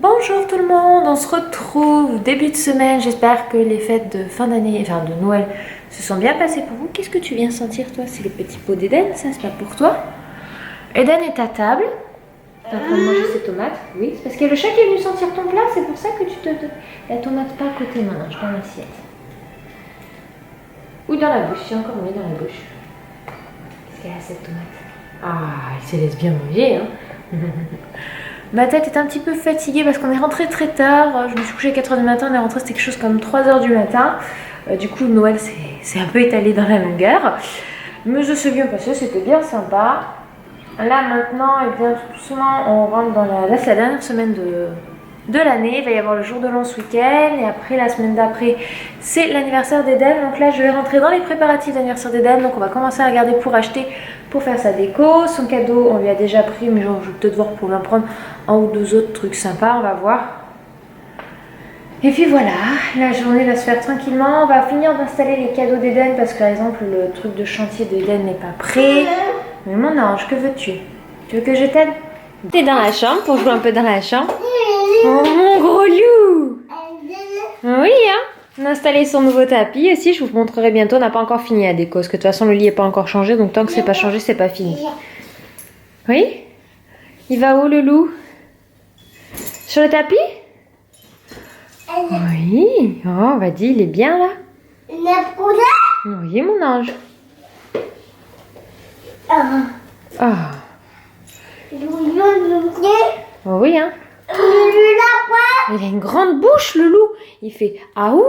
Bonjour tout le monde, on se retrouve début de semaine, j'espère que les fêtes de fin d'année, enfin de Noël, se sont bien passées pour vous. Qu'est-ce que tu viens sentir toi? C'est le petit pot d'Eden, ça c'est pas pour toi. Eden est à table, t'es en train de manger ses tomates, oui, c'est parce qu'il y a le chat qui est venu sentir ton plat, c'est pour ça que tu te... La tomate pas à côté maintenant, je dans l'assiette. Ou dans la bouche, j'ai encore mis dans la bouche. Qu'est-ce qu'elle a cette tomate? Ah, elle se laisse bien manger, hein. Ma tête est un petit peu fatiguée parce qu'on est rentré très tard. Je me suis couchée à 4h du matin, on est rentré, c'était quelque chose comme 3h du matin. Du coup, Noël c'est un peu étalé dans la longueur. Mais ça s'est bien passé, c'était bien sympa. Là maintenant, et bien tout doucement, on rentre dans la... Là, c'est la dernière semaine de l'année. Il va y avoir le jour de l'an ce week-end. Et après, la semaine d'après, c'est l'anniversaire d'Eden. Donc là, je vais rentrer dans les préparatifs d'anniversaire d'Eden. Donc on va commencer à regarder pour acheter, pour faire sa déco. Son cadeau, on lui a déjà pris, mais genre, je vais peut-être voir pour lui en prendre un ou deux autres trucs sympas. On va voir. Et puis voilà, la journée va se faire tranquillement. On va finir d'installer les cadeaux d'Eden parce que, par exemple, le truc de chantier d'Eden n'est pas prêt. Mais mon ange, que veux-tu? Tu veux que je t'aide? T'es dans la chambre pour jouer un peu dans la chambre? Oh mon gros loup! Oui, hein? On a installé son nouveau tapis aussi, je vous montrerai bientôt. On n'a pas encore fini la déco parce que de toute façon le lit n'est pas encore changé, donc tant que c'est pas changé, c'est pas fini. Oui? Il va où le loup? Sur le tapis? Oui. Oh, vas-y, il est bien là. Oui, mon ange. Ah. Oh oui, hein? Il a une grande bouche, le loup. Il fait ah ouh.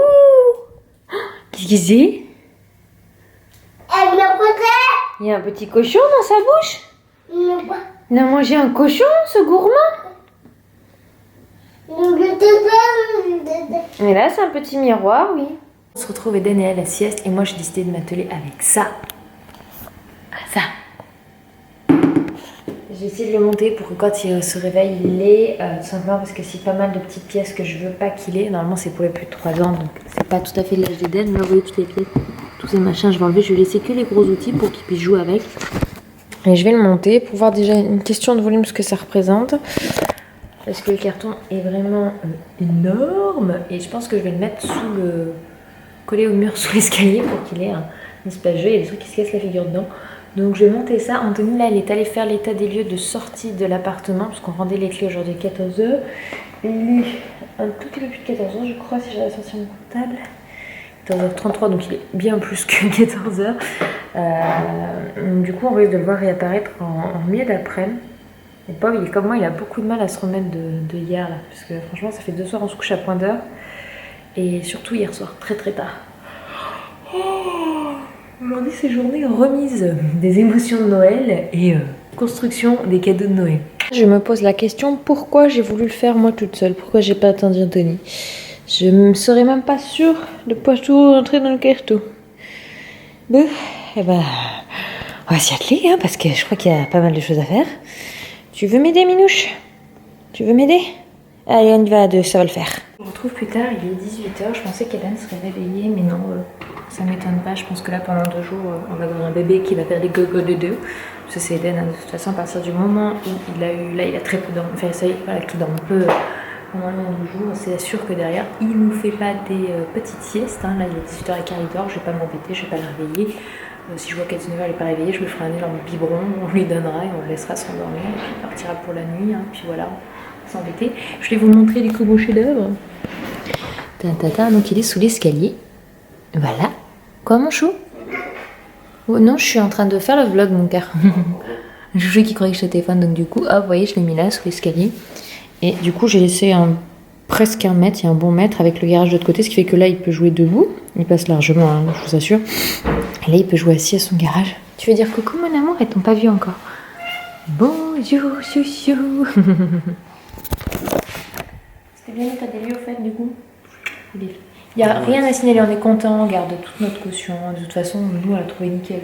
Qu'est-ce qu'il c'est? Il y a un petit cochon dans sa bouche. Il a mangé un cochon, ce gourmand. Et là, c'est un petit miroir, oui. On se retrouve Eden et à la sieste. Et moi, j'ai décidé de m'atteler avec ça. Ça. J'ai essayé de le monter pour que quand il se réveille, il l'ait, tout simplement parce que c'est pas mal de petites pièces que je veux pas qu'il ait. Normalement, c'est pour les plus de 3 ans, donc c'est pas tout à fait l'âge d'Eden. Mais vous voyez, toutes les pièces, tous ces machins, je vais enlever. Je vais laisser que les gros outils pour qu'il puisse jouer avec. Et je vais le monter pour voir déjà une question de volume, ce que ça représente. Parce que le carton est vraiment énorme. Et je pense que je vais le mettre sous le... coller au mur sous l'escalier pour qu'il ait un espace jeu. Il y a des trucs qui se cassent la figure dedans. Donc je vais monter ça. Anthony là elle est allée faire l'état des lieux de sortie de l'appartement parce qu'on rendait les clés aujourd'hui 14h. Il est un tout petit peu plus de 14h je crois si j'avais sorti mon portable. 14h33 donc il est bien plus que 14h. Du coup on risque de le voir réapparaître en milieu d'après-midi. Et Bob il est comme moi, il a beaucoup de mal à se remettre de hier là. Parce que franchement ça fait 2 soirs on se couche à point d'heure. Et surtout hier soir, très très tard. Aujourd'hui, c'est journée remise des émotions de Noël et construction des cadeaux de Noël. Je me pose la question, pourquoi j'ai voulu le faire moi toute seule? Pourquoi j'ai pas attendu Anthony? Je ne serais même pas sûre de pouvoir tout rentrer dans le carton. Bon, eh ben, on va s'y atteler, hein, parce que je crois qu'il y a pas mal de choses à faire. Tu veux m'aider, Minouche? Tu veux m'aider? Allez, on y va à deux, ça va le faire. On se retrouve plus tard, il est 18h. Je pensais qu'Hélène serait réveillée, mais non, ça m'étonne pas. Je pense que là, pendant 2 jours, on va avoir un bébé qui va faire des gogo de deux. Ça, c'est Hélène, hein, de toute façon, à partir du moment où il a eu. Là, il a très peu dormi. Enfin, ça y est, voilà, qu'il dort un peu pendant les 2 jours. C'est sûr que derrière, il nous fait pas des petites siestes. Hein. Là, il est 18h15, il dort. Je vais pas m'embêter, je vais pas le réveiller. Si je vois qu'à 19h, il n'est pas réveillé, je lui ferai un énorme biberon. On lui donnera et on le laissera s'endormir. Et puis, il partira pour la nuit. Hein, puis voilà. S'embêter. Je vais vous montrer les plus beaux chefs-d'œuvre. Donc il est sous l'escalier. Voilà. Quoi mon chou? Oh non, je suis en train de faire le vlog mon cœur. Joujou qui croyait que j'étais téléphone, donc du coup, hop, vous voyez, je l'ai mis là sous l'escalier. Et du coup, j'ai laissé presque 1 mètre, il y a un bon mètre avec le garage de l'autre côté, ce qui fait que là, il peut jouer debout. Il passe largement, hein, je vous assure. Et là, il peut jouer assis à son garage. Tu veux dire coucou mon amour? Ils t'ont pas vu encore. Bonjour chouchou. C'était bien l'état des lieux au fait du coup. Il n'y a rien à signaler, on est content, on garde toute notre caution. De toute façon, nous on l'a trouvé nickel.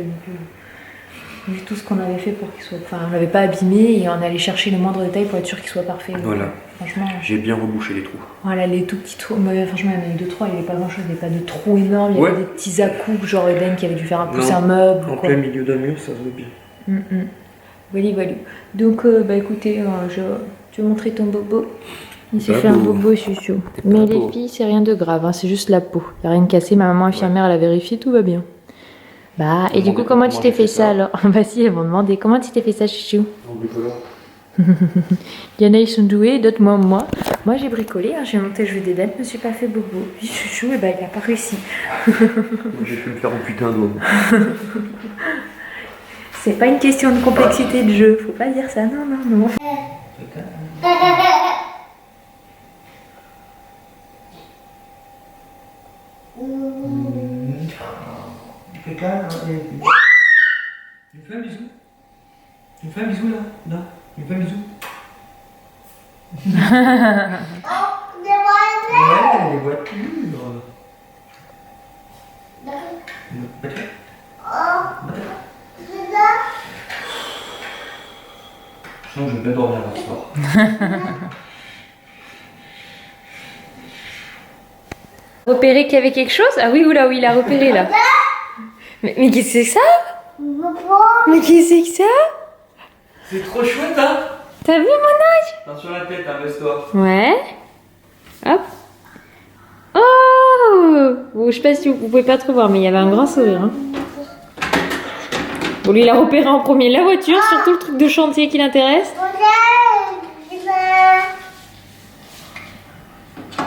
On a vu tout ce qu'on avait fait pour qu'il soit. Enfin, on l'avait pas abîmé et on allait chercher les moindres détails pour être sûr qu'il soit parfait. Voilà. Franchement. J'ai bien rebouché les trous. Voilà, les tout petits trous. Mais franchement, il y en avait 2-3, il n'y avait pas grand chose, il n'y avait pas de trous énormes, il y avait des petits à-coups, genre Eden qui avait dû faire pousser un meuble. En plein milieu d'un mur, ça se voit bien. Voilà. Donc, bah écoutez, tu veux montrer ton bobo? Il s'est fait un bobo chouchou. Mais les filles, c'est rien de grave, hein, c'est juste la peau. Il n'y a rien de cassé. Ma maman infirmière, elle a vérifié, tout va bien. Bah, et du coup, comment tu t'es fait ça alors? Bah si, elles vont demander comment tu t'es fait ça, chouchou. En bricolant. Il y en a, ils sont doués, d'autres moi. Moi, j'ai bricolé, hein, j'ai monté le jeu des dames, je me suis pas fait bobo. Puis chouchou, et bah, il a pas réussi. J'ai pu me faire un putain d'eau. C'est pas une question de complexité de jeu, faut pas dire ça, non. Fais calme, hein. Tu me fais un bisou? Tu me fais un bisou là? Là? Tu me fais un bisou? Ouais, les voitures. Je sens que je vais pas dormir ce soir. Repéré qu'il y avait quelque chose? Ah oui, oula, oui, il a repéré là. Mais qu'est-ce que c'est que ça? Mais qu'est-ce que c'est que ça? C'est trop chouette, hein? T'as vu mon âge? Attention la tête, hein, baisse-toi. Ouais. Hop. Oh bon, je sais pas si vous pouvez pas trop voir, mais il y avait un grand sourire. Hein. Bon, lui, il a repéré en premier la voiture, surtout le truc de chantier qui l'intéresse.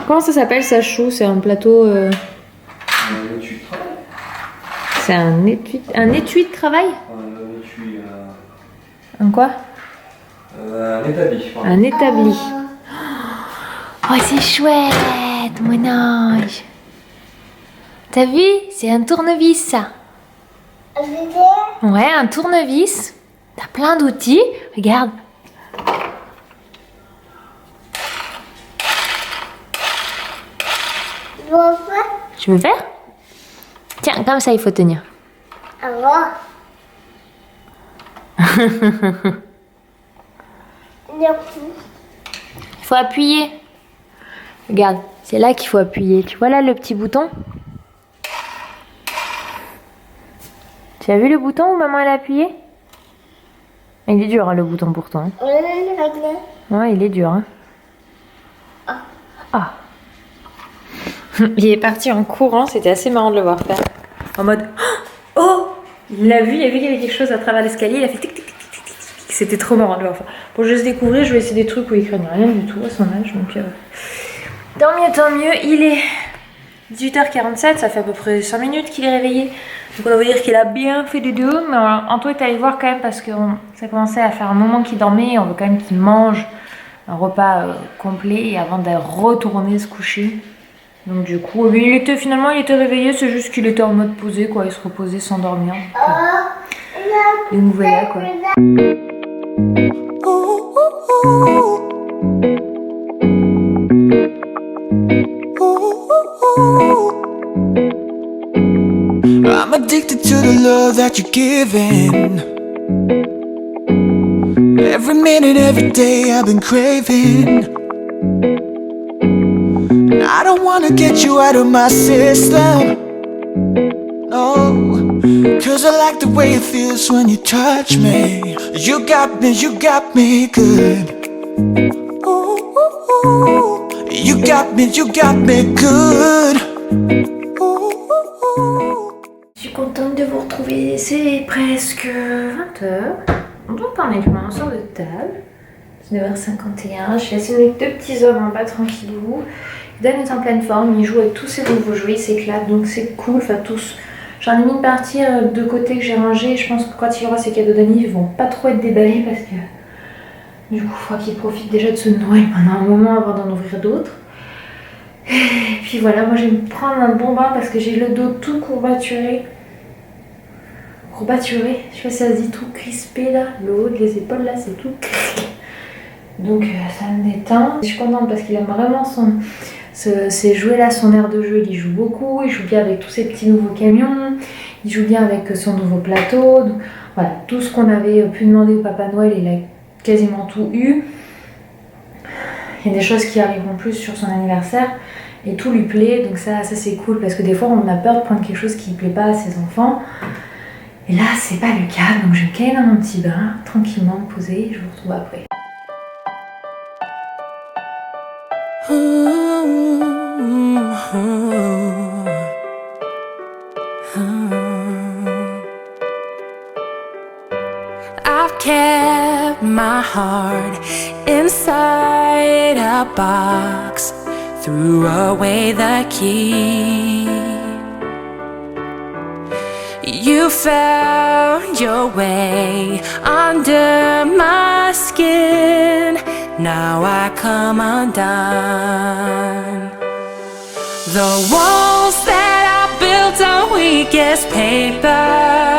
Comment ça s'appelle ça, chou? C'est un plateau... Un étui de travail. C'est un étui de travail? Un étui... Un quoi? Un établi, pardon. Un établi. Oh, c'est chouette, mon ange. T'as vu? C'est un tournevis, ça. Ouais, un tournevis. T'as plein d'outils. Regarde. Tu veux faire? Tiens, comme ça, il faut tenir. Il faut appuyer. Regarde, c'est là qu'il faut appuyer. Tu vois là le petit bouton? Tu as vu le bouton où maman elle a appuyé? Il est dur hein, le bouton pourtant. Hein. Ouais, il est dur. Hein. Ah. Il est parti en courant, c'était assez marrant de le voir faire. En mode oh! Il l'a vu, il a vu qu'il y avait quelque chose à travers l'escalier, il a fait tic tic tic tic tic. C'était trop marrant de le voir faire. Pour juste découvrir, je vais essayer des trucs où il craignent rien du tout à son âge. Donc tant mieux, il est 18h47, ça fait à peu près 5 minutes qu'il est réveillé. Donc on va dire qu'il a bien fait du dos, mais Anto est allé voir quand même parce que ça commençait à faire un moment qu'il dormait, on veut quand même qu'il mange un repas complet avant de retourner se coucher. Donc du coup, il était réveillé, c'est juste qu'il était en mode posé quoi, il se reposait sans dormir. Les nouvelles là quoi. I'm addicted to the love that you're giving. Every minute, every day I've been craving. I don't wanna get you out of my system. No, 'cause I like the way it feels when you touch me. You got me good. Ooh, ooh, ooh. You got me good. Je suis contente de vous retrouver, c'est presque 20h. On doit parler, on sort de table. 19h51, je laisse mes deux petits hommes en bas tranquillou. Dan est en pleine forme, il joue avec tous ses nouveaux jouets, il s'éclate, donc c'est cool, enfin tous. J'en ai mis une partie de côté que j'ai rangée, je pense que quand il y aura ces cadeaux d'Annie, ils vont pas trop être déballés parce que du coup il faudra qu'il profite déjà de ce Noël pendant un moment avant d'en ouvrir d'autres. Et puis voilà, moi je vais me prendre un bon bain parce que j'ai le dos tout courbaturé. Courbaturé, je sais pas si ça se dit, tout crispé là, le haut des épaules là c'est tout. Donc ça me détend. Je suis contente parce qu'il aime vraiment ces jouets là, son air de jeu, il y joue beaucoup, il joue bien avec tous ces petits nouveaux camions, il joue bien avec son nouveau plateau. Donc, voilà, tout ce qu'on avait pu demander au Papa Noël, il a quasiment tout eu. Il y a des choses qui arriveront plus sur son anniversaire et tout lui plaît, donc ça c'est cool parce que des fois on a peur de prendre quelque chose qui ne plaît pas à ses enfants. Et là c'est pas le cas, donc je vais me caler dans mon petit bain, tranquillement, me poser, et je vous retrouve après. I've kept my heart inside a box, threw away the key. You found your way under my skin. Now I come undone. The walls that I built are weak as paper.